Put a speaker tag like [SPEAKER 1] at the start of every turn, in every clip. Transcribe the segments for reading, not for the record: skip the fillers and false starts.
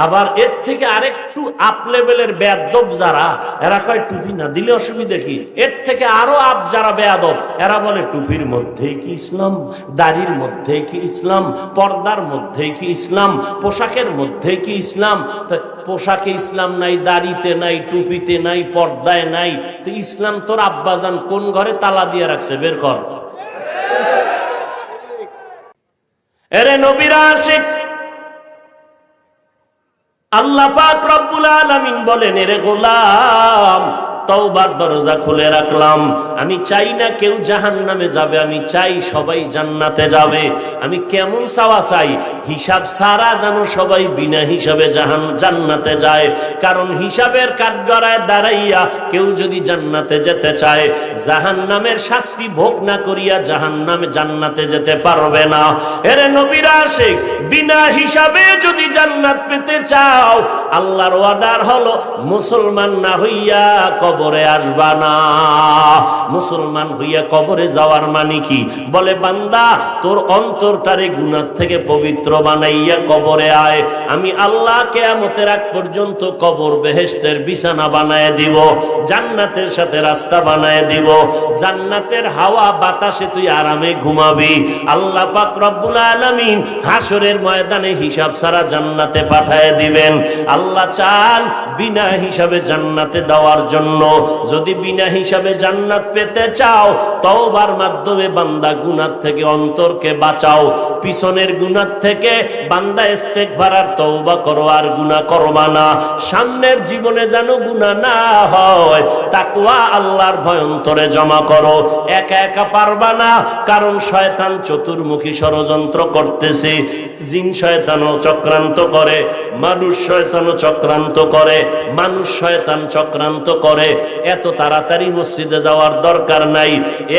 [SPEAKER 1] আবার এর থেকে আরেকটু আপ লেভেলের বেয়াদব যারা, এরা কয় টুপি না দিলে অসুবিধা কি। এর থেকে আরো আপ যারা বেয়াদব, এরা বলে টুপির মধ্যেই কি ইসলাম, দাড়ির মধ্যেই কি ইসলাম, পর্দার মধ্যেই কি ইসলাম, পোশাকের মধ্যেই কি ইসলাম। পোশাকে ইসলাম নাই, দাড়িতে নাই, টুপিতে নাই, পর্দায় নাই, তো ইসলাম তোর আব্বাজান কোন ঘরে তালা দিয়ে রাখছে, বের কর। এরে নবীর আশিক, আল্লাহ পাক রব্বুল আলামিন বলেন, এরে গোলাম তওবার দরজা খুলে রাখলাম, আমি চাই না কেউ জাহান্নামে যাবে, আমি চাই সবাই জান্নাতে যাবে। আমি কেমন চাওয়া চাই, হিসাব ছাড়া যেন সবাই বিনা হিসাবে জান্নাতে যায়। কারণ হিসাবের কাঠগড়ায় দাঁড়াইয়া কেউ যদি জান্নাতে যেতে চায়, জাহান্নামের শাস্তি ভোগ না করিয়া জান্নাতে যেতে পারবে না। এরে নবীর আশিক, বিনা হিসাবে যদি জান্নাত পেতে চাও, আল্লাহর ওয়াদার হলো মুসলমান না হইয়া কবরে আসবা না। মুসলমান হইয়া কবরে যাওয়ার মানে কি? বলে বান্দা তোর অন্তরটারে গুনাহ থেকে পবিত্র বানাইয়া কবরে আয়, আমি আল্লাহ কিয়ামতের আগ পর্যন্ত কবর বেহেশতের বিছানা বানায় দিব, জান্নাতের সাথে রাস্তা বানায় দিব, জান্নাতের হাওয়া বাতাসে তুই আরামে ঘুমাবি। আল্লাহ পাক রব্বুল আলামিন হাসরের ময়দানে হিসাব ছাড়া জান্নাতে পাঠায় দিবেন। আল্লাহ চান বিনা হিসাবে জান্নাতে দেওয়ার জন্য। যদি বিনা হিসাবে জান্নাত পেতে চাও, তওবার মাধ্যমে বান্দা গুনাহ থেকে অন্তরকে বাঁচাও। পিছনের গুনাহ থেকে বান্দা ইস্তেগফার আর তওবা করো, আর গুনাহ করবা না। সামনের জীবনে যেন গুনাহ না হয়, তাকওয়া আল্লাহর ভয় অন্তরে জমা করো। একা একা পারবা না, কারণ শয়তান চতুর্মুখী ষড়যন্ত্র করতেছে। জিন শয়তানও চক্রান্ত করে, মানুষ শয়তানও চক্রান্ত করে, মানুষ শয়তান চক্রান্ত করে। এত তাড়াতাড়ি মসজিদে যাওয়ার দরকার নাই,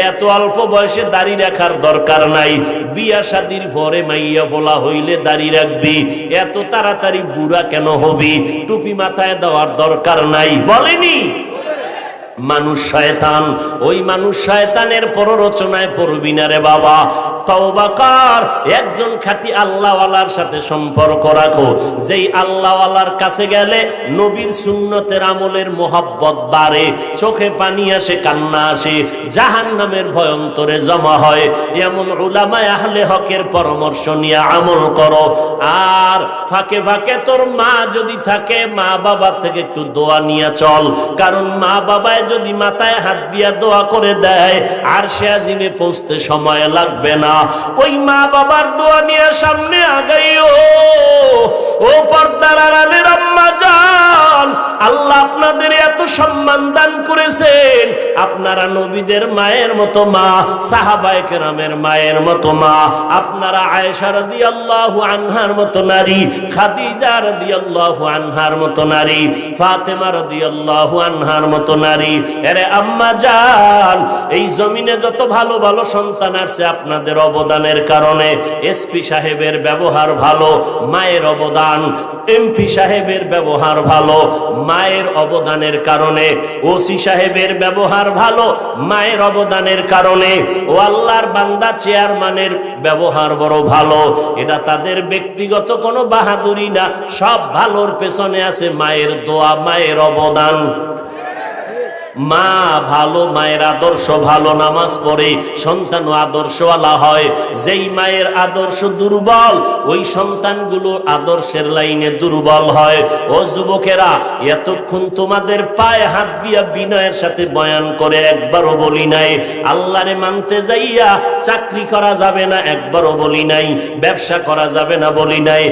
[SPEAKER 1] এত অল্প বয়সে দাড়ি রাখার দরকার নাই। বিয়া শাদির পরে মাইয়া বলা হইলে দাড়ি রাখবি, এত তাড়াতাড়ি বুড়া কেন হবি? টুপি মাথায় দেওয়ার দরকার নাই, বলেনি? মানুষ শয়তান, ওই মানুষ শয়তানের প্ররোচনায় পড়বি না রে বাবা। তওবা কর, একজন খাঁটি আল্লাহওয়ালার সাথে সম্পর্ক রাখো, যেই আল্লাহওয়ালার কাছে গেলে নবীর সুন্নতের আমলের মোহাব্বত বাড়ে, চোখে পানি আসে, কান্না আসে, জাহান্নামের ভয় অন্তরে জমা হয়। এমন উলামায়ে আহলে হকের পরামর্শ নিয়ে আমল করো। আর ফাঁকে ফাঁকে তোর মা যদি থাকে, মা বাবার থেকে একটু দোয়া নিয়ে চল, কারণ মা বাবায় যদি মাথায় হাত দিয়া দোয়া করে দেয়, আরশে আজিমে পৌঁছতে সময় লাগবে না। ওই মা বাবার দোয়া নিয়ে সামনে আগাইও। ও পর্দার আড়ালের আম্মা জান, আল্লাহ আপনাদের এত সম্মান দান করেছেন, আপনারা নবীদের মায়ের মতো মা, সাহাবায়ে কেরামের মায়ের মতো মা, আপনারা আয়েশা রাদিয়াল্লাহু আনহার মতো নারী, খাদিজা রাদিয়াল্লাহু আনহার মতো নারী, ফাতেমা রাদিয়াল্লাহু আনহার মতো নারী। এরে আম্মা জান, এই জমিনে যত ভালো ভালো সন্তান আছে আপনাদের অবদানের কারণে। এসপি সাহেবের ব্যবহার ভালো, মায়ের অবদান। এমপি সাহেবের ব্যবহার ভালো, মায়ের অবদানের কারণে। ওসি সাহেবের ব্যবহার ভালো, মায়ের অবদানের কারণে। ও আল্লাহর বান্দা চেয়ারম্যানের ব্যবহার বড় ভালো, এটা তাদের ব্যক্তিগত কোনো বাহাদুরি না, সব ভালোর পেছনে আছে মায়ের দোয়া, মায়ের অবদান। মা ভালো, মায়ের আদর্শ ভালো, নামাজ পড়ে সন্তানও আদর্শওয়ালা হয়। যেই মায়ের আদর্শ দুর্বল, ওই সন্তানগুলো আদর্শের লাইনে দুর্বল হয়। ও যুবকেরা, এতক্ষণ তোমাদের পায়ে হাত দিয়া বিনয়ের সাথে বয়ান করে একবারও বলি নাই আল্লাহরে মানতে যাইয়া চাকরি করা যাবে না, একবারও বলি নাই ব্যবসা করা যাবে না, বলি নাই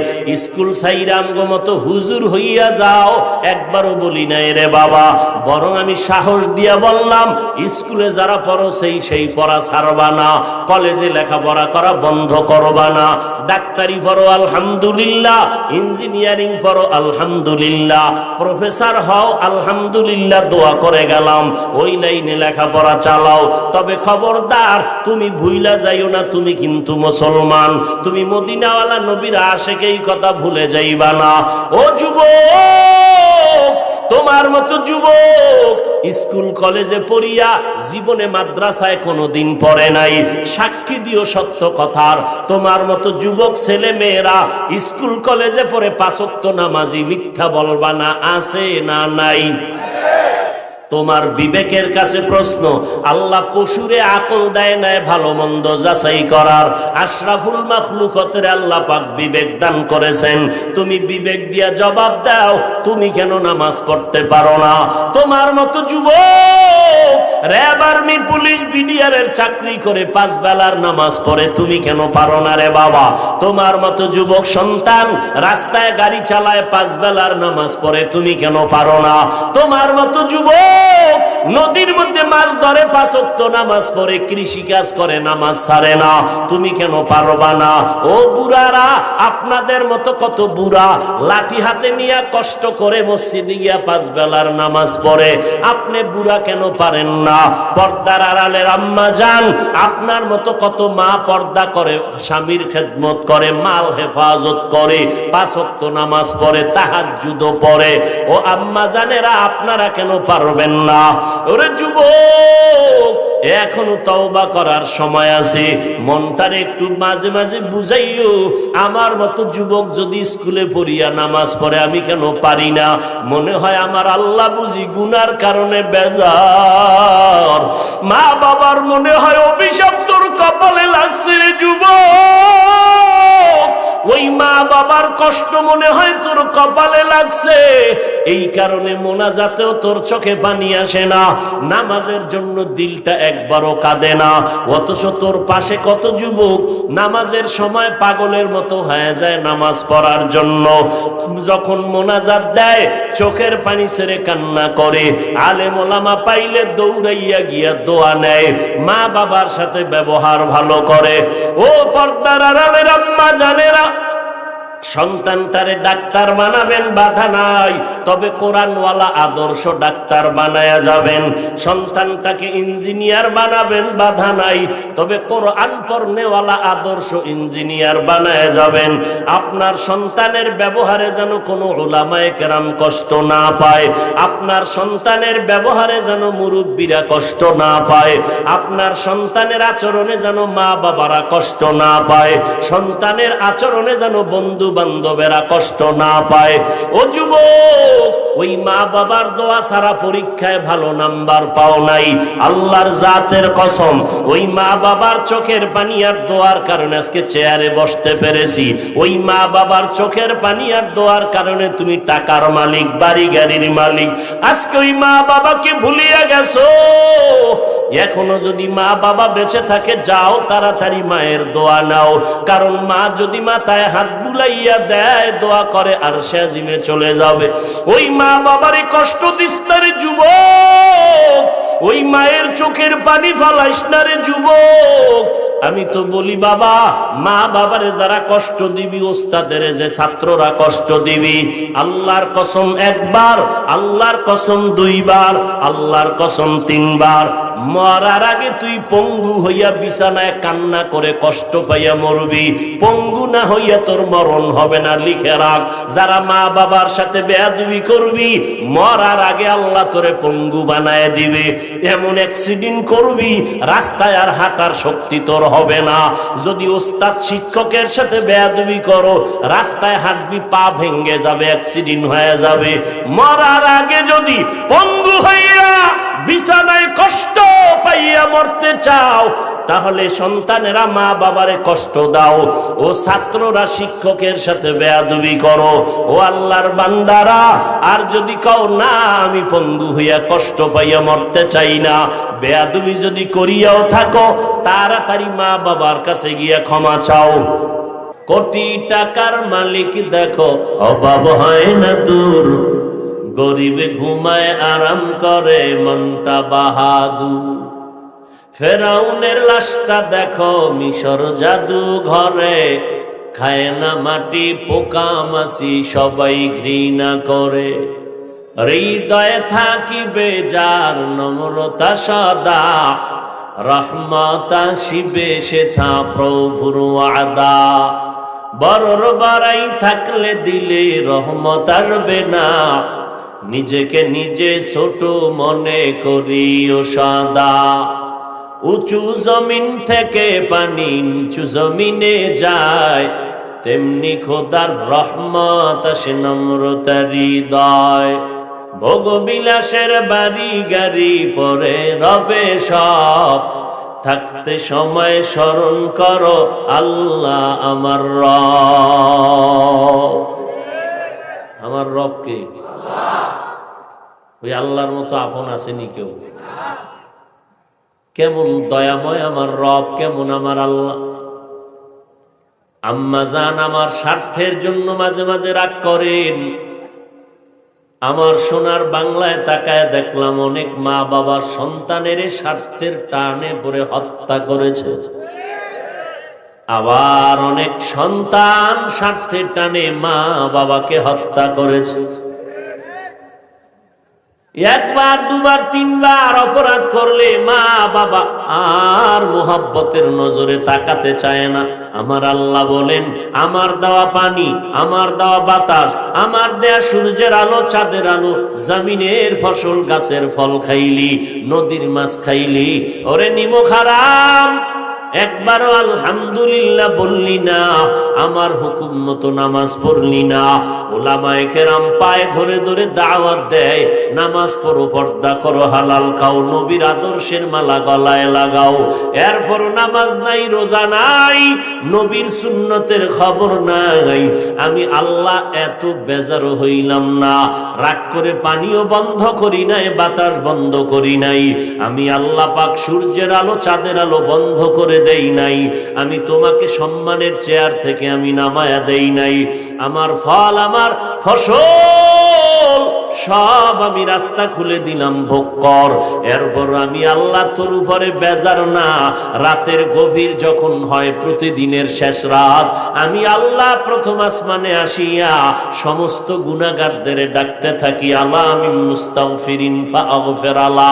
[SPEAKER 1] স্কুল সাইরা আমগো মতো হুজুর হইয়া যাও, একবারও বলি নাই রে বাবা। বরং আমি সাহস দিয়া বললাম, স্কুলে যারা পড়ো সেই পড়া ছাড়বা না, কলেজে লেখাপড়া করা বন্ধ করবা না। ডাক্তারি পড়ো আলহামদুলিল্লাহ, ইঞ্জিনিয়ারিং পড়ো আলহামদুলিল্লাহ, প্রফেসর হও আলহামদুলিল্লাহ, দোয়া করে গেলাম, ওই লাইনে লেখাপড়া চালাও। তবে খবরদার তুমি ভুইলা যাইও না, তুমি কিন্তু মুসলমান, তুমি মদিনাওয়ালা নবীর আশিক, এই কথা ভুলে যাইবা না। ও যুবক, তোমার মতো যুবক স্কুল কলেজে পড়িয়া জীবনে মাদ্রাসায় কোনোদিন পড়ে নাই, সাক্ষী দিও সত্য কথার। তোমার মতো যুবক ছেলে মেয়েরা স্কুল কলেজে পড়ে 5 ওয়াক্ত নামাজি, মিথ্যা বলবা না, আছে না নাই? তোমার বিবেকের কাছে প্রশ্ন, আল্লাহ পশুরে আকল দেয় নাই ভালো মন্দ যাচাই করার, আশরাফুল মাখলুকতের আল্লাহ পাক বিবেক দান করেছেন, তুমি বিবেক দিয়া জবাব দাও, তুমি কেন নামাজ পড়তে পারো না? তোমার মতো যুবক র্যাব, আর্মি, পুলিশ, বিডিআরের চাকরি করে 5 বেলার নামাজ পড়ে, তুমি কেন পারো না রে বাবা? তোমার মতো যুবক সন্তান রাস্তায় গাড়ি চালায় 5 বেলার নামাজ পড়ে, তুমি কেন পারো না? তোমার মতো যুবক নদীর মধ্যে মাছ ধরে 5 ওয়াক্ত নামাজ পড়ে, কৃষি কাজ করে, নামাজ ছাড়ে না, তুমি কেন পারবা না? ও বুড়ারা, আপনাদের মতো কত বুড়া লাঠি হাতে নিয়ে কষ্ট করে মসজিদে গিয়া 5 বেলার নামাজ পড়ে, আপনি বুড়া কেন পারেন না? পর্দার আড়ালের আম্মা জান, আপনার মতো কত মা পর্দা করে, স্বামীর খেদমত করে, মাল হেফাজত করে, 5 ওয়াক্ত নামাজ পড়ে, তাহাজ্জুদও পড়ে। ও আম্মা জানেরা, আপনারা কেন পারবেন না? ওরে যুবক, এখনো তওবা করার সময় আছে, মনটারে একটু মাঝে মাঝে বুঝাইও। আমার মতো যুবক যদি স্কুলে পড়িয়া নামাজ পড়ে, আমি কেন পারি না? মনে হয় আমার আল্লাহ বুঝি গুনার কারণে বেজার, মা বাবার মনে হয় অভিশাপ তোর কপালে লাগছে রে যুবক, ওই মা বাবার কষ্ট মনে হয় তোর কপালে লাগছে, এই কারণে মোনাজাতেও তোর চোখে পানি আসে না, নামাজের জন্য দিলটা একবারও কাঁদে না। অথচ তোর পাশে কত যুবক নামাজের সময় পাগলের মতো হয়ে যায় নামাজ পড়ার জন্য, যখন মোনাজাত দেয় চোখের পানি ছেড়ে কান্না করে, আলেম ওলামা পাইলে দৌড়াইয়া গিয়া দোয়া নেয়, মা বাবার সাথে ব্যবহার ভালো করে। ও পর্দার আড়ালের আম্মা জানেরা, সন্তানটারে ডাক্তার বানাবেন, বাধা নাই, তবে কোরআনওয়ালা আদর্শ ডাক্তার বানায়া যাবেন। সন্তানটাকে ইঞ্জিনিয়ার বানাবেন, বাধা নাই, তবে কোরআন পড়নেওয়ালা আদর্শ ইঞ্জিনিয়ার বানায়া যাবেন। আপনার সন্তানের ব্যবহারে যেন কোনো উলামায়ে কেরাম কষ্ট না পায়, আপনার সন্তানের ব্যবহারে যেন মুরব্বীরা কষ্ট না পায়, আপনার সন্তানের আচরণে যেন মা বাবারা কষ্ট না পায়, সন্তানের আচরণে যেন বন্ধু বান্ধবেরা কষ্ট না পায়। ও যুবক, ওই মা বাবার দোয়া ছাড়া পরীক্ষায় ভালো নাম্বার পাও নাই, আল্লাহর জাতের কসম, ওই মা বাবার চোখের পানি আর দোয়ার কারণে আজকে চেয়ারে বসতে পেরেছি, ওই মা বাবার চোখের পানি আর দোয়ার কারণে তুমি টাকার মালিক, বাড়ি গাড়ির মালিক। আজকে ওই মা বাবাকে ভুলিয়া গেছো। এখনো যদি মা বাবা বেঁচে থাকে, যাও তাড়াতাড়ি মায়ের দোয়া নাও, কারণ মা যদি মাথায় হাত বুলাইয়া দেয়, দোয়া করে আর সে আজিমে চলে যাবে। ওই মা বাবারে কষ্ট দিস না রে যুবক, ওই মায়ের চোখের পানি ফালাইস না রে যুবক। আমি তো বলি বাবা, মা বাবারে যারা কষ্ট দিবি, ওস্তাদের যে ছাত্ররা কষ্ট দিবি, আল্লাহর কসম 1 বার, আল্লাহর কসম 2 বার, আল্লাহর কসম 3 বার, মরার আগে তুই পঙ্গু হইয়া বিছানায় কান্না করে কষ্ট পাইয়া মরবি, পঙ্গু না হইয়া তোর মরণ হবে না। লিখে রাখ, যারা মা বাবার সাথে বেয়াদবি করবি, মরার আগে আল্লাহ তোরে পঙ্গু বানায় দিবে। এমন অ্যাক্সিডেন্ট করবি, রাস্তায় আর হাঁটার শক্তি তোর হবে না। যদি ওস্তাদ শিক্ষকের সাথে বেয়াদবি করো, রাস্তায় হাঁটবি, পা ভেঙে যাবে, অ্যাক্সিডেন্ট হয়ে যাবে। মরার আগে যদি পঙ্গু হইয়া বিছানায় কষ্ট পাইয়া মরতে চাও, তাহলে সন্তানেরা মা বাবারে কষ্ট দাও, ও ছাত্ররা শিক্ষকের সাথে বেয়াদবি করো। ও আল্লাহর বান্দারা, আর যদি কও না আমি পঙ্গু হইয়া কষ্ট পাইয়া মরতে চাই না, বেয়াদবি যদি করিয়াও থাকো, তাড়াতাড়ি মা বাবার কাছে গিয়া ক্ষমা চাও। কোটি টাকার মালিক দেখো, অভাব হয় না দূর, গরিবে ঘুমায় আরাম করে মনটা বাহাদুর। ফেরাউনের লাশটা দেখো মিশর জাদু ঘরে, খায় না মাটি পোকা মাছি সবাই ঘৃণা করে। হৃদয়ে থাকিবে যার নম্রতা সদা, রহমত আসিবে সেথা প্রভুর ওয়াদা। বড়র বাড়াই থাকলে দিলে রহমত আসবে না, নিজেকে নিজে ছোট মনে করিও সদা। উঁচু জমিন থেকে পানি নিচু জমিনে যায়, তেমনি খোদার রহমত আসে নম্রতার হৃদয়। ভোগবিলাসের বাড়ি গাড়ি পরে রবে সব, থাকতে সময় স্মরণ করো আল্লাহ আমার রব। আমার রব কে? ওই আল্লাহর মতো আপন আসেনি কেউ। কেমন দয়াময় আমার রব, কেমন আমার আল্লাহ। আম্মা জান আমার স্বার্থের জন্য মাঝে মাঝে রাগ করেন। আমার সোনার বাংলায় তাকায় দেখলাম অনেক মা বাবা সন্তানের স্বার্থের টানে পড়ে হত্যা করেছে, আবার অনেক সন্তান স্বার্থের টানে মা বাবাকে হত্যা করেছে। একবার দুবার তিনবার অপরাধ করলে মা বাবা আর মোহাব্বতের নজরে তাকাতে চায় না। আমার আল্লাহ বলেন, আমার দেওয়া পানি, আমার দেওয়া বাতাস, আমার দেয়া সূর্যের আলো, চাঁদের আলো, জমিনের ফসল, গাছের ফল খাইলি, নদীর মাছ খাইলি, ওরে নিমক হারাম, একবারও আলহামদুলিল্লাহ বললি না, আমার হুকুম মতো নামাজ পড়লি না। ওলামায়ে কেরাম পায়ে ধরে ধরে দাওয়াত দেয়, নামাজ পড়ো, পর্দা করো, হালাল খাও, নবীর আদর্শের মালা গলায় লাগাও। এরপর নামাজ নাই, রোজা নাই, নবীর সুন্নতের খবর নাই। আমি আল্লাহ এত বেজার হইলাম না, রাগ করে পানিও বন্ধ করি নাই, বাতাস বন্ধ করি নাই। আমি আল্লাহ পাক সূর্যের আলো, চাঁদের আলো বন্ধ করে দেই নাই। আমি তোমাকে সম্মানের চেয়ার থেকে আমি নামায়া দেই নাই। আমার ফল, আমার ফসল সব আমি রাস্তা খুলে দিলাম, ভোগ কর। এরপর আমি আল্লাহ তোর উপরে বেজার না। রাতের গভীর যখন হয়, প্রতিদিনের শেষ রাত, আমি আল্লাহ প্রথম আসমানে আসিয়া সমস্ত গুনাহগারদের ডাকতে থাকি, আলা আমি মুস্তাগফিরিন ফাগফির আলা।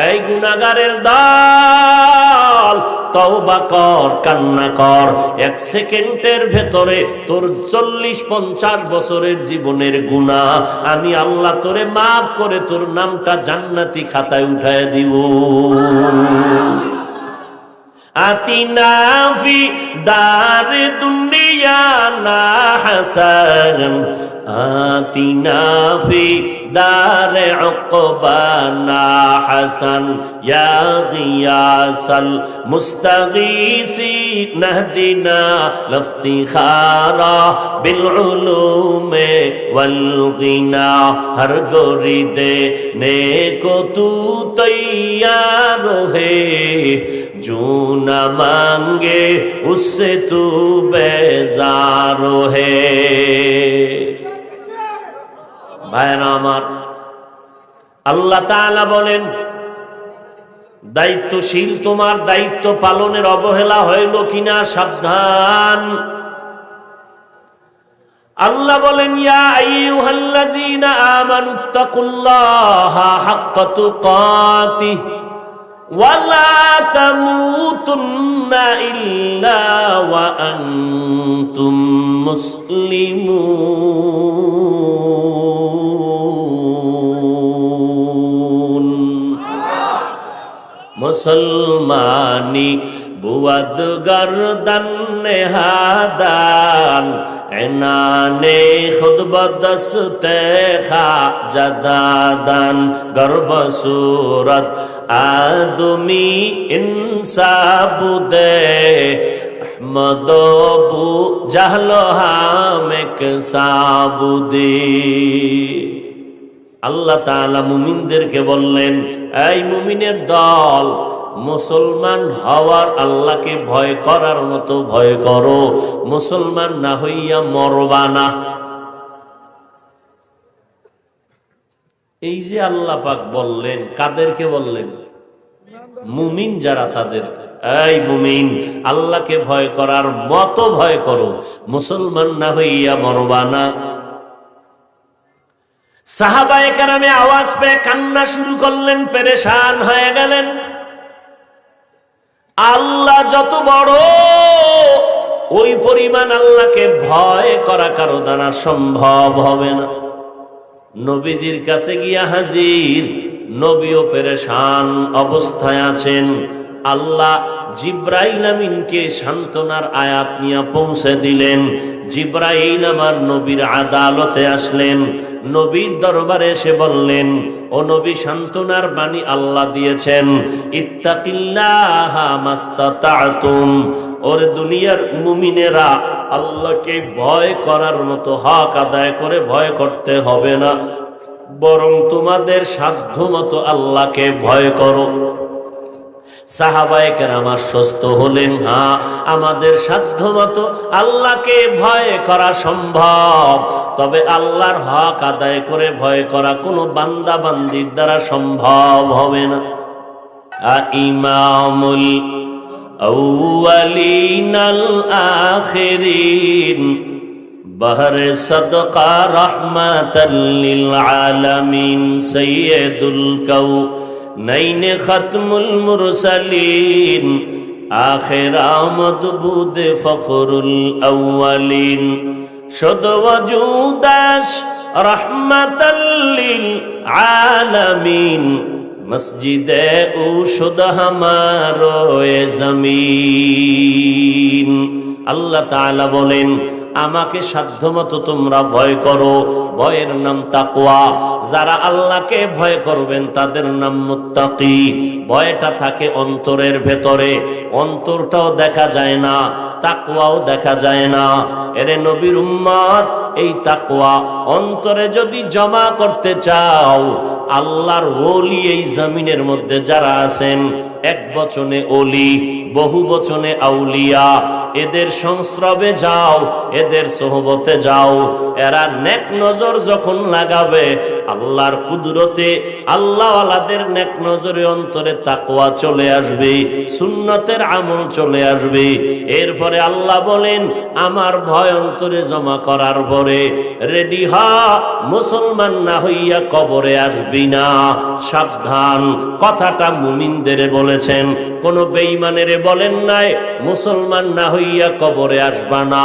[SPEAKER 1] এই গুনাহগারের দল, তওবা কর, কান্না কর। এক সেকেন্ডের ভেতরে তোর 40-50 বছরের জীবনের গুনাহ আমি আল্লাহ তোরে মাফ করে তোর নামটা জান্নাতি খাতায় উঠায় দিব। আতিনা ফি দার দুনিয়া না হাসান, আতিনা ফি দারে উকবানা হাসান, ইয়া গিয়াসাল মুস্তাগীসি নাহদিনা লফতিখারা বিল উলুমে ওয়াল গিনা। হর গরিদে নেকো তু তৈয়ার হে, जो न मांगे उससे तू बेजार है। ভাইরা আমার, আল্লাহ তাআলা বলেন, দায়িত্বশীল তোমার দায়িত্ব পালনের অবহেলা হইল কিনা সাবধান। আল্লাহ বলেন, ইয়া আইয়ুহাল্লাযীনা আমানুত্তাকুল্লাহা হাক্কা তুকাতিহ ওয়ালা তামুতুন্না ইল্লা ওয়া আনতুম মুসলিমুন। মুসলমানি বুয়াদ গর্দন নেহাদান, এনানে খুদ বদস্তে খা জাদাদান, গর্ব সুরত আদমি ইনসাবুদে, আহমদ বু জাহলো হামেক সাবুদে। আল্লাহ তাআলা মুমিনদেরকে বললেন, এই মুমিনের দল, মুসলমান হওয়ার, আল্লাহকে ভয় করার মতো ভয় করো, মুসলমান না হইয়া মরবা না। এই যে আল্লাহ পাক বললেন, কাদেরকে বললেন? মুমিন যারা, তাদের, এই মুমিন আল্লাহকে ভয় করার মতো ভয় করো, মুসলমান না হইয়া মরবা না। সাহাবায়ে কেরামে আওয়াজ পেয়ে কান্না শুরু করলেন, পেরেশান হয়ে গেলেন। আল্লাহ যত বড়, ওই পরিমাণ আল্লাহকে ভয় করা কারো দ্বারা সম্ভব হবে না। নবীজির কাছে গিয়া হাজির। নবীও পেরেশান অবস্থায় আছেন। আল্লাহ জিব্রাইল আমিনকে সান্ত্বনার আয়াত নিয়ে পৌঁছে দিলেন। জিব্রাইল আমার নবীর আদালতে আসলেন, নবীর দরবারে এসে বললেন, ও নবী, সান্ত্বনার বাণী আল্লাহ দিয়েছেন, ইত্তাকিল্লাহা মাস্তাতাতুম। ওরে দুনিয়ার মুমিনেরা, আল্লাহকে ভয় করার মতো হক আদায় করে ভয় করতে হবে না, বরং তোমাদের সাধ্য মতো আল্লাহকে ভয় করো। সাহাবায়ে কেরাম আশ্বস্ত হলেন, হ্যাঁ, আমাদের সাধ্য মতো আল্লাহকে ভয় করা সম্ভব, তবে আল্লাহর হক আদায় করে ভয় করা কোনো বান্দা বান্দির দ্বারা সম্ভব হবে না। ইমামুল আউয়ালিন আল আখিরিন বাহরে সাদকা রাহমাতাল লিল আলামিন সাইয়্যিদুল কাউনাইন খাতমুল মুরসালিন আখির আমদ বুদ ফখরুল আউয়ালিন শুদ ওয়াজুদাস রাহমাতাল লিল আলামিন মসজিদে ও শুদ হামারো এ জমিন। আল্লাহ তাআলা বলেন, আমাকে সাধ্যমতো তোমরা ভয় করো। ভয়ের নাম তাকওয়া। যারা আল্লাহকে ভয় করবেন তাদের নাম মুত্তাকি। ভয়টা থাকে অন্তরের ভেতরে, অন্তরটাও দেখা যায় না, তাকওয়াও দেখা যায় না। এরে নবীর উম্মত, এই তাকওয়া অন্তরে যদি জমা করতে চাও, আল্লাহর ওলি এই জমিনের মধ্যে যারা আছেন, এক বচনে ওলি, বহু বচনে আউলিয়া, এদের সংস্রবে যাও, এদের সোহবতে যাও। এরা নেক নজর যখন লাগাবে, আল্লাহর কুদরতে আল্লাহওয়ালাদের নেক নজরে অন্তরে তাকওয়া চলে আসবে, সুন্নতের আমল চলে আসবে। এরপরে আল্লাহ বলেন, আমার ভয় অন্তরে জমা করার পরে রেডি হ, মুসলমান না হইয়া কবরে আসবি না। সাবধান, কথাটা মুমিনদের বলেছেন, কোন বেঈমানের বলেন নাই মুসলমান না হইয়া কবরে আসবা না।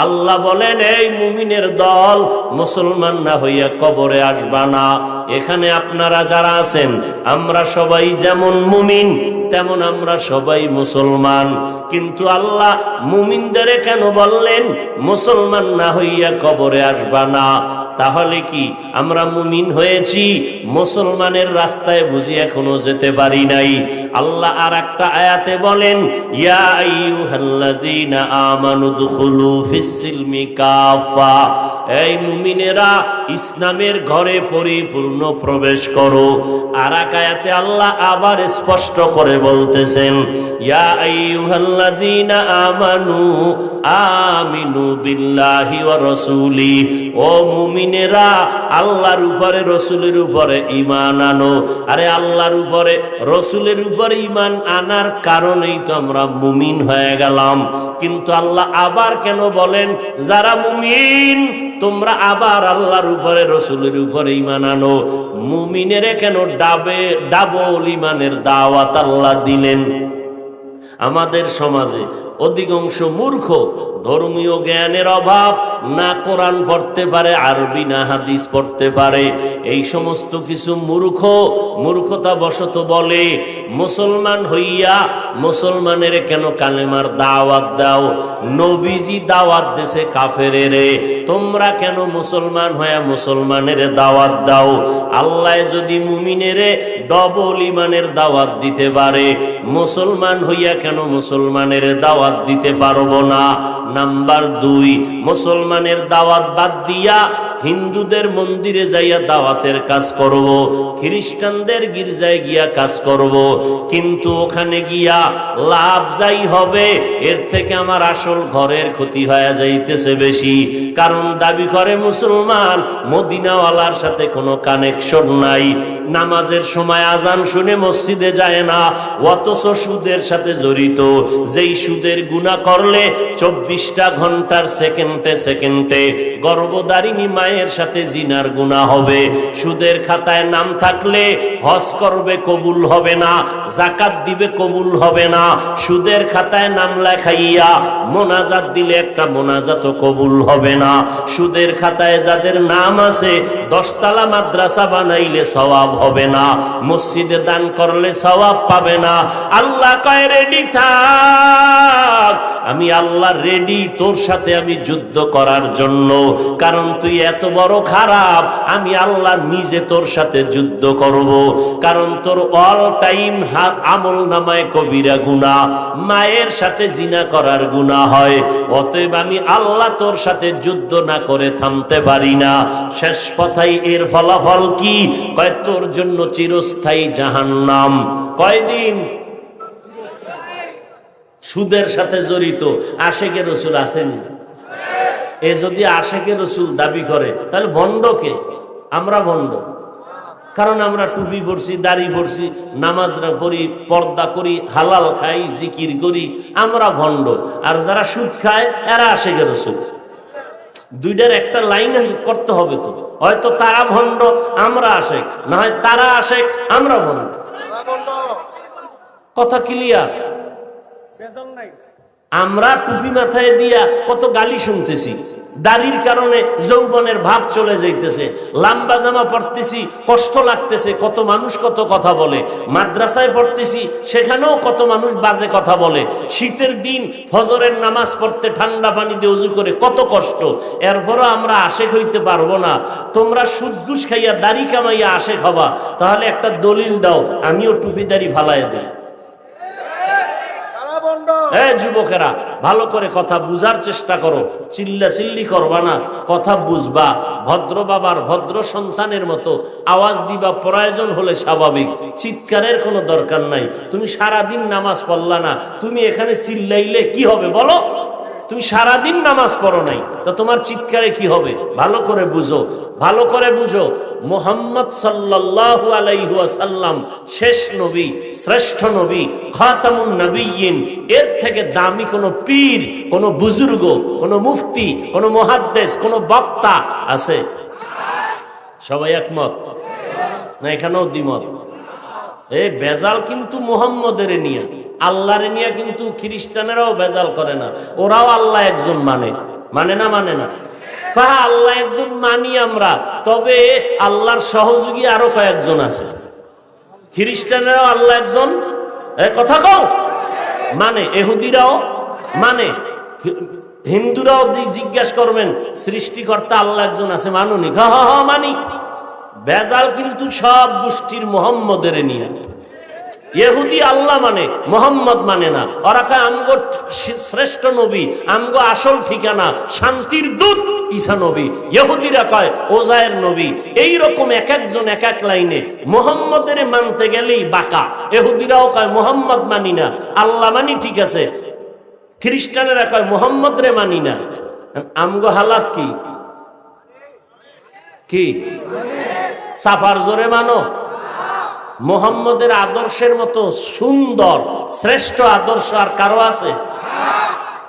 [SPEAKER 1] আল্লাহ বলেন, এই মুমিনের দল, মুসলমান না হইয়া কবরে আসবা না। এখানে আপনারা যারা আছেন, আমরা সবাই যেমন মুমিন তেমন আমরা সবাই মুসলমান, কিন্তু আল্লাহ মুমিনদের কেন বললেন মুসলমান না হইয়া কবরে আসবা না? তাহলে কি আমরা মুমিন হয়েছি, মুসলমানের রাস্তায় বুঝি এখনো যেতে পারি নাই? আল্লাহ আর একটা আয়াতে বলেন, ইয়া আইয়ুহাল্লাযীনা আমানু দুখুলু ফিস-সিলমি কাফা। এই মুমিনেরা, ইসলামের ঘরে পরিপূর্ণ প্রবেশ করো। আর এক আয়াতে আল্লাহ আবার স্পষ্ট করে বলতেছেন, ইয়া আইয়ুহাল্লাযীনা আমানু আমিনু বিল্লাহি ওয়া রাসূলি। ও মুমিনেরা, আল্লাহর উপরে রসুলের উপরে ঈমান আনো। আরে আল্লাহর উপরে রসুলের উপরে ঈমান আনার কারণেই তো আমরা মুমিন হয়ে গেলাম। কিন্তু আল্লাহ আবার কেন বলেন, যারা মুমিন তোমরা আবার আল্লাহর উপরে রসুলের উপরে ঈমান আনো? মুমিনের কেন ডাবল ঈমানের দাওয়াত আল্লাহ দিলেন? আমাদের সমাজে অধিকাংশ মূর্খ, ধর্মীয় জ্ঞানের অভাব, না কোরআন পড়তে পারে, আরবি না হাদিস পড়তে পারে। এই সমস্ত কিছু মূর্খতা বশত বলে, মুসলমান হইয়া মুসলমানের কেন কালেমার দাওয়াত দাও? নবীজি দাওয়াত দেশে কাফেরেরে, তোমরা কেন মুসলমান হইয়া মুসলমানের দাওয়াত দাও? আল্লাহ যদি মুমিনেরে ডবল ঈমানের দাওয়াত দিতে পারে, মুসলমান হইয়া কেন মুসলমানের দাওয়াত দিতে পারবো না? নাম্বার 2, মুসলমানের দাওয়াত বাদ দিয়া হিন্দুদের মন্দিরে যাইয়া দাওয়াতের কাজ করব, খ্রিস্টানদের গির্জায় গিয়া কাজ করব, কিন্তু ওখানে গিয়া লাভ যাই হবে, এর থেকে আমার আসল ঘরের ক্ষতি হয়ে যাইতেছে বেশি। কারণ দাবি করে মুসলমান, মদিনাওয়ালার সাথে কোনো কানেকশন নাই, নামাজের সময় আজান শুনে মসজিদে যায় না, অথচ সুদের সাথে জড়িত। যেই সুদের গুনাহ করলে 24টা ঘন্টার সেকেন্ডে গর্ভধারিণী মায়ের সাথে জিনার গুনাহ হবে। সুদের খাতায় নাম থাকলে হজ করবে, কবুল হবে না, যাকাত দিবে, কবুল হবে না। সুদের খাতায় নাম লেখাইয়া মোনাজাত দিলে একটা মোনাজাতও কবুল হবে না। সুদের খাতায় যাদের নাম আছে 10 তলা মাদ্রাসা বানাইলে সওয়াব হবে না, মসজিদে দান করলে সওয়াব পাবে না। আল্লাহ কয় রেডি থাক, আমি আল্লাহ রেডি তোর সাথে আমি যুদ্ধ করার জন্য, কারণ তুই এত বড় খারাপ, আমি আল্লাহ নিজে তোর সাথে যুদ্ধ করব। কারণ তোর অল টাইম আমল নামায় কবিরা গুনাহ, মায়ের সাথে জিনা করার গুনাহ হয়, অতএব আমি আল্লাহ তোর সাথে যুদ্ধ না করে থামতে পারি না। শেষ কথাই এর ফলাফল কি? কয় তোর জন্য চিরস্থায়ী জাহান্নাম। কয়দিন? সুদের সাথে জড়িত আশেকে রসুল আসেনি? এ যদি আশেকে রসুল দাবি করে তাহলে ভণ্ডকে, আমরা ভণ্ড। কারণ আমরা টুপি পরছি, দাড়ি পরছি, নামাজরা পড়ি, পর্দা করি, হালাল খাই, জিকির করি, আমরা ভণ্ড। আর যারা সুদ খায় এরা আশেকে রসুল। দুইটার একটা লাইন করতে হবে তো, হয়তো তারা ভণ্ড আমরা আশেক, না হয় তারা আশেক আমরা ভণ্ড। কথা ক্লিয়ার? আমরা টুপি মাথায় দিয়া কত গালি শুনতেছি, দাড়ির কারণে যৌবনের ভাব চলে যাইতেছে, লম্বা জামা পড়তেছি কষ্ট লাগতেছে, কত মানুষ কত কথা বলে, মাদ্রাসায় পড়তেছি সেখানেও কত মানুষ বাজে কথা বলে, শীতের দিন ফজরের নামাজ পড়তে ঠান্ডা পানি দিয়ে উজু করে কত কষ্ট, এরপরও আমরা আশেক হইতে পারবো না। তোমরা সুদ ঘুষ খাইয়া দাড়ি কামাইয়া আশেক হবা, তাহলে একটা দলিল দাও, আমিও টুপি দাড়ি ফালাইয়া দিই। যুবকেরা ভালো করে কথা বুঝার চেষ্টা করো, চিল্লা চিল্লি করবা না, কথা বুঝবা, ভদ্র বাবার ভদ্র সন্তানের মতো আওয়াজ দিবা, প্রয়োজন হলে স্বাভাবিক, চিৎকারের কোনো দরকার নাই। তুমি সারাদিন নামাজ পড়লা না, তুমি এখানে চিল্লাইলে কি হবে বলো? তুমি সারাদিন নামাজ পড়ো নাই, তো তোমার চিৎকারে কি হবে? ভালো করে বুঝো, ভালো করে বুঝো। মুহাম্মদ সাল্লাল্লাহু আলাইহি ওয়াসাল্লাম শেষ নবী, শ্রেষ্ঠ নবী, খাতামুন নবিয়্যিন। এর থেকে দামি কোনো পীর, কোনো বুজুর্গ, কোনো মুফতি, কোনো মুহাদ্দিস, কোনো বক্তা আছে? সবাই একমত না? এখানেও দ্বিমত। এই বেজাল কিন্তু মুহাম্মদের নিয়ে, আল্লাহরে নিয়ে কিন্তু খ্রিস্টানেরাও বেজাল করে না, ওরাও আল্লাহ একজন মানে, মানে না? মানে না? আল্লাহ একজন মানি আমরা, তবে আল্লাহর সহযোগী আরো কয়েকজন আছে। খ্রিস্টানেরাও আল্লাহ একজন, কথা কও, মানে ইহুদিরাও মানে, হিন্দুরাও জিজ্ঞাসা করবেন সৃষ্টিকর্তা আল্লাহ একজন আছে, মানুনি? মানি। বেজাল কিন্তু সব গোষ্ঠীর মুহাম্মদের নিয়ে। ইহুদি আল্লাহ মানে, মুহাম্মদ মানে না। ওরা কয় আমগো শ্রেষ্ঠ নবী, আমগো আসল ঠিকানা শান্তির দূত ঈসা নবী। ইহুদিরা কয় ওজায়ের নবী। এইরকম এক একজন এক এক লাইনে। মুহাম্মদের মানতে গেলেই বাঁকা। ইহুদিরাও কয় মুহাম্মদ মানি না, আল্লাহ মানি, ঠিক আছে। খ্রিস্টানেরা কয় মুহাম্মদ রে মানি না। আমগো হালাত কি? কি সাফার জোরে মানো? মুহাম্মদের আদর্শের মতো সুন্দর শ্রেষ্ঠ আদর্শ আর কারো আছে?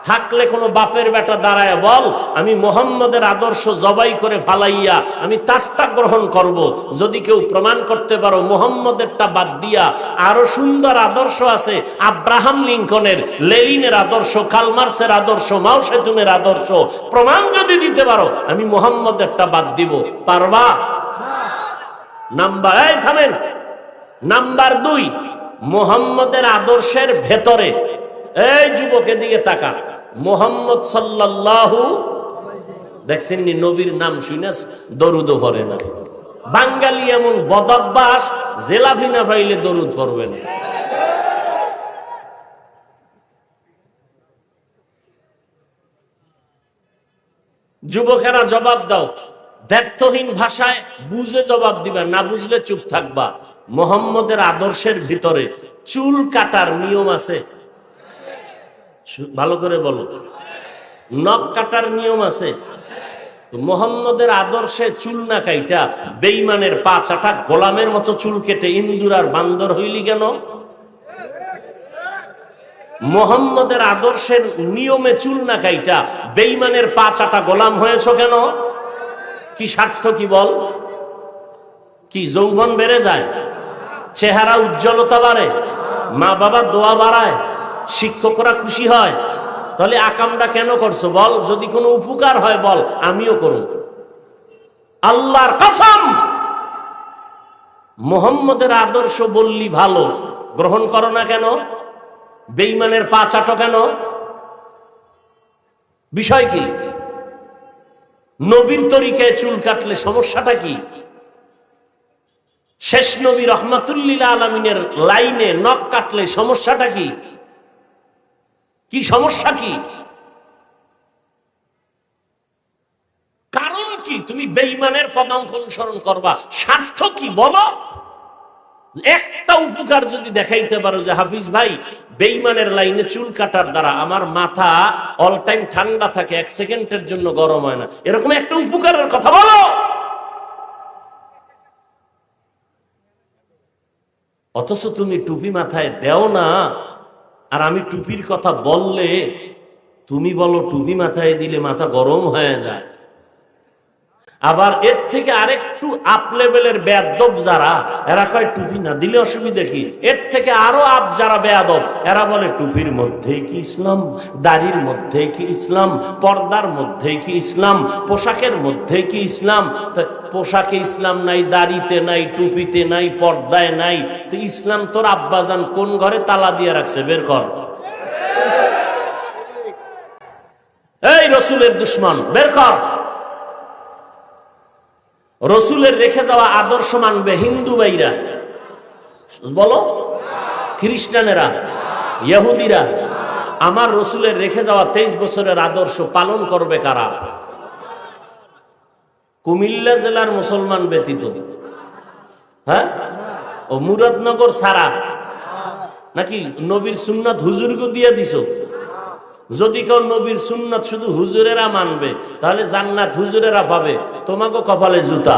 [SPEAKER 1] থাকলে কোনো বাপের বেটা দাঁড়ায় বল, আমি মুহাম্মদের আদর্শ জবাই করে ফালাইয়া আমি তারটা গ্রহণ করব। যদি কেউ প্রমাণ করতে পারো মুহাম্মদেরটা বাদ দিয়া আরো সুন্দর আদর্শ আছে, আব্রাহাম লিঙ্কনের, লেনিনের আদর্শ, কালমার্সের আদর্শ, মাও সেতুনের আদর্শ, প্রমাণ যদি দিতে পারো, আমি মুহাম্মদেরটা বাদ দিব। পারবা? নাম্বার, এই থামেন, নাম্বার 2, মুহাম্মদের আদর্শের ভেতরে, এই যুবকের দিকে তাকা, মুহাম্মদ সাল্লাল্লাহু, দেখছেন নি নবীর নাম শুনে দরুদও পড়ে না। বাঙালি এমন বদভ্যাস, জেলাফি না পাইলে দরুদ পড়বে না। যুবকেরা জবাব দাও, ব্যর্থহীন ভাষায় বুঝে জবাব দিবা, না বুঝলে চুপ থাকবা। মুহাম্মদের আদর্শের ভিতরে চুল কাটার নিয়ম আছে? ভালো করে বলো। নখ কাটার নিয়ম আছে? মুহাম্মদের আদর্শে চুল না কাইটা বেঈমানের পা চাটা, গোলামের মতো চুল কেটে ইন্দুর আর বান্দর হইলি কেন? মুহাম্মদের আদর্শের নিয়মে চুল না কাইটা বেঈমানের পা চাটা গোলাম হয়েছ কেন? কি স্বার্থ? কি বল? কি যৌবন বেড়ে যায়? চেহারা উজ্জ্বলতা বাড়ে? মা বাবা দোয়া বাড়ায়? শিক্ষকরা খুশি হয়? তাহলে আকামটা কেন করছো বল? যদি কোনো উপকার হয় বল, আমিও করব। আল্লাহর কসম, মুহাম্মদের আদর্শ বললি ভালো, গ্রহণ করো না কেন? বেঈমানের পা চাটো কেন? বিষয় কি? নবীর তরিকায় চুল কাটলে সমস্যাটা কি? শেষ নবী রহমাতুল্লিল আলামিনের লাইনে নখ কাটলে সমস্যাটা কি? কি সমস্যা কি? কারণ কি? তুমি বেঈমানের পদাঙ্ক অনুসরণ করবা, স্বার্থ কি বলো? একটা উপকার যদি দেখাইতে পারো যে হাফিজ ভাই, বেঈমানের লাইনে চুল কাটার দ্বারা আমার মাথা অল টাইম ঠান্ডা থাকে, 1 সেকেন্ডের জন্য গরম হয় না, এরকম একটা উপকারের কথা বলো। অথচ তুমি টুপি মাথায় দেও না, আর আমি টুপির কথা বললে তুমি বলো টুপি মাথায় দিলে মাথা গরম হয়ে যায়। আবার এর থেকে আরেকটু আপ লেভেলের বেয়াদব যারা, এরা কয় টুপি না দিলে অসুবিধা কি? এর থেকে আরো আপ যারা বেয়াদব, এরা বলে টুপির মধ্যেই কি ইসলাম, দাড়ির মধ্যেই কি ইসলাম, পর্দার মধ্যেই কি ইসলাম, পোশাকের মধ্যেই কি ইসলাম? পোশাকে ইসলাম নাই, দাড়িতে নাই, টুপিতে নাই, পর্দায় নাই, তো ইসলাম তোর আব্বাজান কোন ঘরে তালা দিয়ে রাখছে? বের কর। এই রসুলের দুশ্মন, বের কর। রসুলের রেখে যাওয়া আদর্শ মানবে হিন্দু ভাইরা? বলো। খ্রিস্টানেরা, ইহুদিরা? আমার রসুলের রেখে যাওয়া 23 বছরের আদর্শ পালন করবে কারা? কুমিল্লা জেলার মুসলমান ব্যতীত? হ্যাঁ, ও মুরাদনগর সারা? নাকি নবীর সুন্নাত হুজুরকে দিয়ে দিছো? যদি কেউ নবীর সুন্নাত শুধু হুজুরেরা মানবে, তাহলে জান্নাত হুজুরেরা পাবে, তোমাকে কপালে জুতা।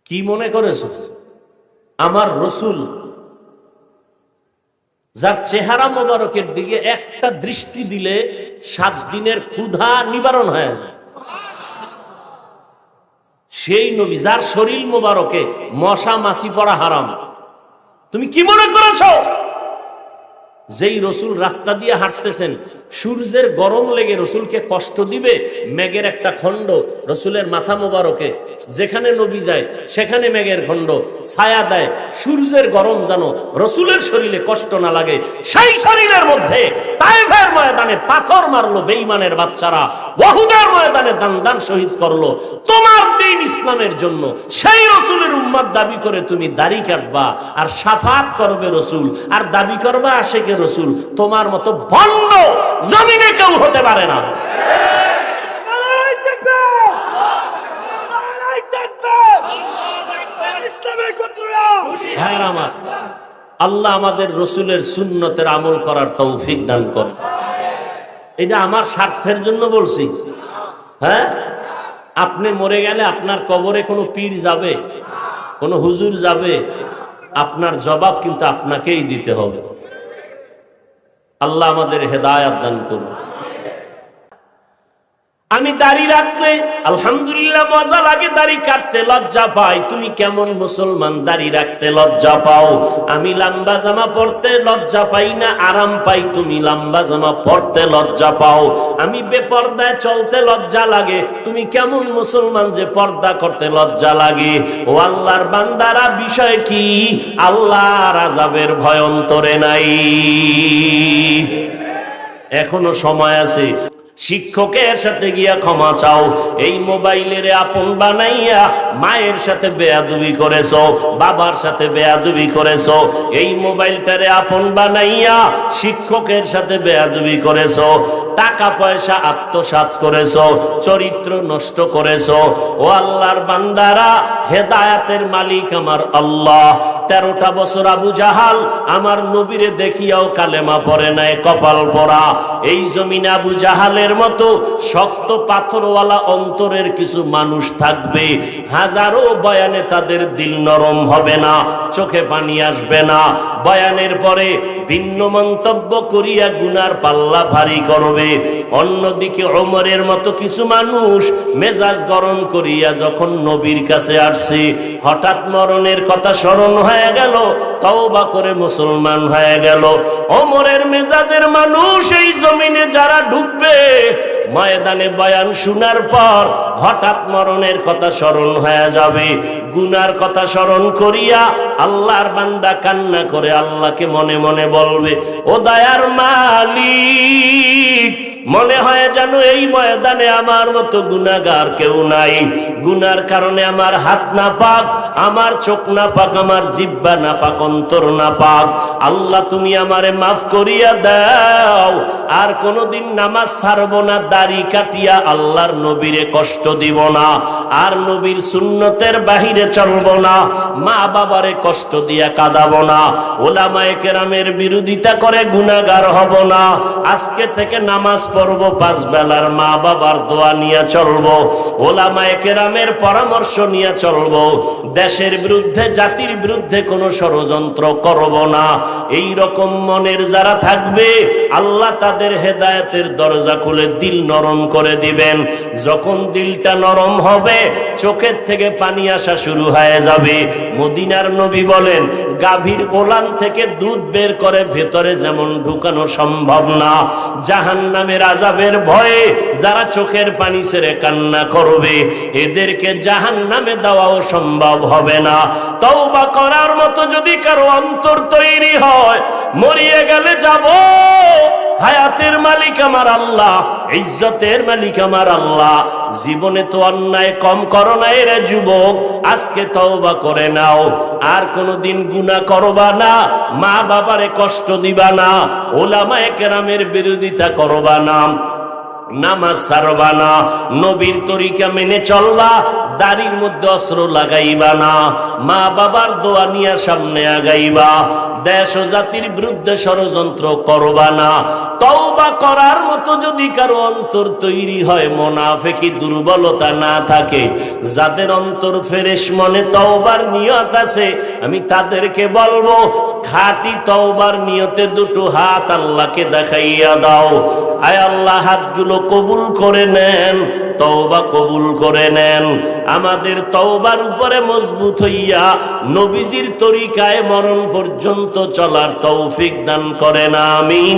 [SPEAKER 1] কি মনে করেছো আমার রসুল, যার চেহারা মোবারকের দিকে একটা দৃষ্টি দিলে 7 দিনের ক্ষুধা নিবারণ হয়ে যায়, সেই নবী যার শরীর মোবারকে মশা মাছি পড়া হারাম, তুমি কি মনে করেছো যেই রসুল রাস্তা দিয়ে হাঁটতেছেন, সূর্যের গরম লেগে রসুলকে কষ্ট দিবে? মেঘের একটা খণ্ড রসুলের মাথা মোবারকে, যেখানে নবী যায় সেখানে মেঘের খণ্ড ছায়া দেয়, সূর্যের গরম যেন রসুলের শরীরে কষ্ট না লাগে। সেই শরীরের মধ্যে তায়েফের ময়দানে পাথর মারলো বেঈমানের বাচ্চারা, ওহুদের ময়দানে দান দান শহীদ করলো তোমার দ্বীন ইসলামের জন্য। সেই রসুলের উম্মত দাবি করে তুমি দাড়ি কাটবা আর শাফাত করবে রসুল, আর দাবি করবা আশেকে রসুল। তোমার মতো ভণ্ড জমিনে কেউ হতে পারে না। হ্যাঁ, আমার আল্লাহ আমাদের রসুলের সুন্নতের আমল করার তৌফিক দান করে। এটা আমার স্বার্থের জন্য বলছি। হ্যাঁ, আপনি মরে গেলে আপনার কবরে কোনো পীর যাবে, কোনো হুজুর যাবে? আপনার জবাব কিন্তু আপনাকেই দিতে হবে। আল্লাহ আমাদের হেদায়াত দান করুন। আমি দাড়ি রাখলে আলহামদুলিল্লাহ মজা লাগে, দাড়ি কাটতে লজ্জা পাই। তুমি কেমন মুসলমান দাড়ি রাখতে লজ্জা পাও? আমি লম্বা জামা পরতে লজ্জা পাই না, আরাম পাই। তুমি লম্বা জামা পরতে লজ্জা পাও। আমি বেপর্দায় চলতে লজ্জা লাগে। তুমি কেমন মুসলমান যে পর্দা করতে লজ্জা লাগে? ও আল্লাহর বান্দারা, বিষয় কি? আল্লাহর আযাবের ভয় অন্তরে নাই। এখনো সময় আছে। শিক্ষকের সাথে গিয়া ক্ষমা চাও। এই মোবাইলের আপন বানাইয়া মায়ের সাথে বেয়াদবি করেছো, বাবার সাথে বেয়াদবি করেছো। এই মোবাইলটারে আপন বানাইয়া শিক্ষকের সাথে বেয়াদবি করেছো, টাকা পয়সা আত্মসাৎ করেছো, চরিত্র নষ্ট করেছো। ও আল্লাহর বান্দারা, হেদায়াতের মালিক আমার আল্লাহ। 13টা বছর আবু জাহাল আমার নবীরে দেখিয়াও কালেমা পড়ে নাই, কপাল পড়া। এই জমিনে আবু জাহালের মতো শক্ত পাথরওয়ালা অন্তরের কিছু মানুষ থাকবে। হাজারো বয়ানে তাদের দিল নরম হবে না, চোখে পানি আসবে না। বয়ানের পরে ভিন্ন মন্তব্য করিয়া গুনার পাল্লা ভারী করবে। অন্যদিকে ওমরের মতো কিছু মানুষ মেজাজ গরম করিয়া যখন নবীর কাছে আসছে, হঠাৎ মরণের কথা স্মরণ হয়ে গেল, তওবা করে মুসলমান হয়ে গেল। ওমরের মেজাজের মানুষ এই জমিনে যারা ঢুকবে, ময়দানে বয়ান শোনার পর হঠাৎ মরণের কথা স্মরণ হয়ে যাবে, গুনার কথা স্মরণ করিয়া আল্লাহর বান্দা কান্না করে আল্লাহকে মনে মনে বলবে, ও দয়ার মালিক, মনে হয় যেন এই ময়দানে আমার মতো গুনাহগার কেউ নাই। গুনার কারণে আমার হাত না পাক, আমার চোখ না পাক, আমার জিহ্বা না পাক, অন্তর না পাক। আল্লাহ তুমি আমারে মাফ করিয়া দাও, আর কোনোদিন নামাজ ছাড়বো না, দাড়ি কাটিয়া আল্লাহর নবীরে কষ্ট দিব না, আর নবীর সুন্নতের বাহিরে চলবো না, মা বাবারে কষ্ট দিয়া কাঁদাবো না, ওলামায়ে কেরামের বিরোধিতা করে গুনাহগার হব না। আজকে থেকে নামাজ পড়ব, 5 বেলার মা বাবার দোয়া নিয়ে চলবো, ওলামায়ে কেরামের পরামর্শ নিয়ে চলবো, দেশের বিরুদ্ধে জাতির বিরুদ্ধে কোনো ষড়যন্ত্র করব না। এই রকম মনের যারা থাকবে, আল্লাহ তাদের হেদায়েতের দরজা খুলে দিল নরম করে দিবেন। যখন দিলটা নরম হবে, চোখের থেকে পানি আসা শুরু হয়ে যাবে। মদিনার নবী বলেন, গাভীর ওলান থেকে দুধ বের করে ভেতরে যেমন ঢুকানো সম্ভব না, জাহান্নামের আযাবের ভয়ে যারা চোখের পানি ছেড়ে কান্না করবে, এদেরকে জাহান্নামে দেওয়াও সম্ভব হবে না। তওবা করার মতো যদি কারো অন্তর তৈরি হয়, মরিয়ে গেলে যাব, হায়াতের মালিক আমার আল্লাহ, ইজ্জতের মালিক আমার আল্লাহ। জীবনে তো অন্যায় কম করো না রে যুবক, আজকে তওবা করে নাও, আর কোনোদিন গুনাহ করবা না, মা বাবারে কষ্ট দিবা না, ওলামায়ে কেরামের বিরোধিতা করবা না, নামাজ ছাড়বা না, নবীর তরিকা মেনে চলবা, দাড়ির মধ্যে অস্ত্র লাগাইবা না, মা বাবার দোয়া নিয়ে সামনে আগাইবা, দেশ ও জাতির বিরুদ্ধে ষড়যন্ত্র করবা না। তওবা করার মতো যদি কারো অন্তর তৈরি হয়, মুনাফিকি দুর্বলতা না থাকে, যাদের অন্তর ফ্রেশ মনে তওবার নিয়ত আছে, আমি তাদেরকে বলবো, খাঁটি তওবার নিয়তে দুটো হাত আল্লাহকে দেখাইয়া দাও। আয় আল্লাহ, হাতগুলো কবুল করে নেন, তওবা কবুল করে নেন। আমাদের তওবার উপরে মজবুত হইয়া নবীজির তরিকায় মরণ পর্যন্ত চলার তৌফিক দান করেন, আমিন।